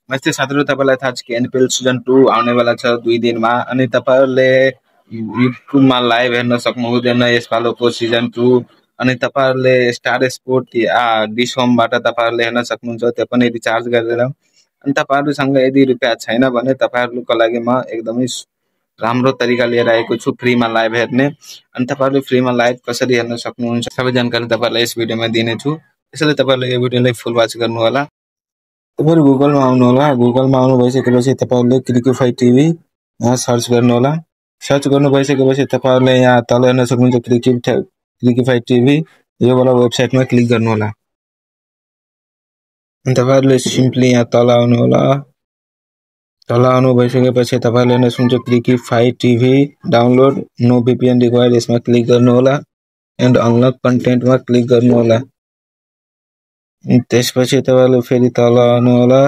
नमस्ते साथीहरु, तपाईलाई थाहा छ कि एनपीएल सिजन 2 आउनेवाला छ 2 दिनमा अनि तपाईहरुले युट्युबमा लाइभ हेर्न सक्नुहुँदैन यसपालोको सिजन 2 अनि तपाईहरुले स्टार स्पोर्ट या डिश होमबाट तपाईहरुले हेर्न सक्नुहुन्छ त्यो पनि रिचार्ज गरेर। अनि तपाईहरुसँग यदि रुपैयाँ छैन भने तपाईहरुको लागि म एकदमै राम्रो तरिका लिएर आएको छु फ्रीमा लाइभ हेर्ने। अनि तपाईहरुले फ्रीमा लाइभ कसरी हेर्न सक्नुहुन्छ सबै जानकारी तपाईहरुलाई यस भिडियोमा दिनेछु। त्यसैले तपाईहरुले यो भिडियोलाई फुल वाच गर्नु होला। तपाईहरु गुगलमा आउनु होला। गुगलमा आउनु भइसकेपछि तपाईहरुले क्रिकिफाई टिभी यहाँ सर्च गर्नु होला। सर्च गर्नु भइसकेपछि तपाईहरुले यहाँ तल हेर्न सक्नुहुन्छ क्रिकिफाई टिभी यो वाला वेबसाइटमा क्लिक गर्नु होला। अनि तपाईहरुले सिम्पली यहाँ तल आउनु होला। तल आउनु भइसकेपछि तपाईहरुले हेर्न सक्नुहुन्छ Crickify TV download no VPN required यसमा क्लिक गर्नु होला एन्ड अनलक कन्टेन्टमा क्लिक गर्नु होला। त्यसपछि तपाईहरुले फेरि तल आउनु होला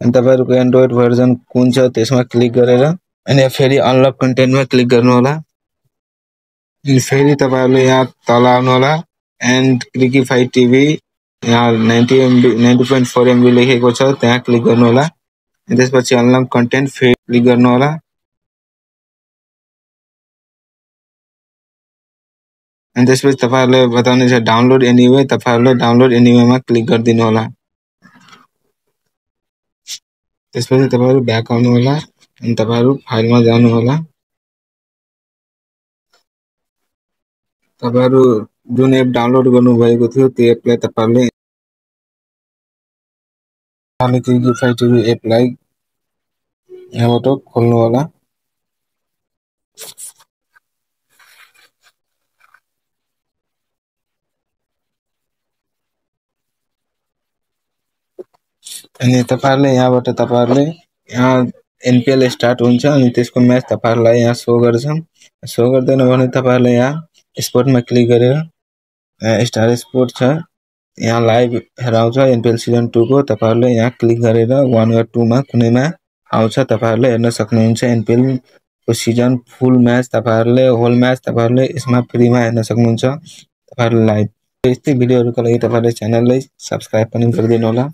अनि तपाईहरुको एन्ड्रोइड भर्जन कुन छ त्यसमा क्लिक गरेर अनि फेरि अनलक कन्टेन्टमा क्लिक गर्नु होला। अनि फेरि तपाईहरुले यहाँ तल आउनु होला एन्ड क्रिकिफाई टिभी यहाँ 90.4 MB लेखेको छ त्यहाँ क्लिक गर्नु होला। त्यसपछि अनलक कन्टेन्ट फेरि क्लिक गर्नु होला। अनि त्यसपछि तपाईहरुले बताउने छ डाउनलोड एनीवे तपाईहरुले डाउनलोड एनीवेमा क्लिक गर्दिनु होला। त्यसपछि तपाईहरु ब्याक आउनु होला अनि तपाईहरु फाइलमा जानु होला। तपाईहरु जुन एप डाउनलोड गर्नु भएको थियो त्यो एपलाई तपाईहरुले क्रिकिफाई टिभी एपलाई यहाँबाट खोल्नु होला। अनि तपाईहरुले यहाँबाट तपाईहरुले यहाँ एनपीएल स्टार्ट हुन्छ अनि त्यसको म्याच तपाईहरुलाई यहाँ शो गर्छ। शो गर्दैन भने तपाईहरुले यहाँ स्पोर्टमा क्लिक गरेर स्टार स्पोर्ट छ यहाँ लाइभ हेराउँछ एनपीएल सिजन 2 को तपाईहरुले यहाँ क्लिक गरेर 1 वा 2 मा कुनैमा आउँछ तपाईहरुले हेर्न सक्नुहुन्छ। एनपीएल को सिजन फुल म्याच तपाईहरुले होल म्याच तपाईहरुले यसमा फ्रीमा हेर्न सक्नुहुन्छ तपाईहरुले लाइभ। यस्तै भिडियोहरुको लागि तपाईहरुले च्यानललाई सब्स्क्राइब पनि गरिदिनु होला।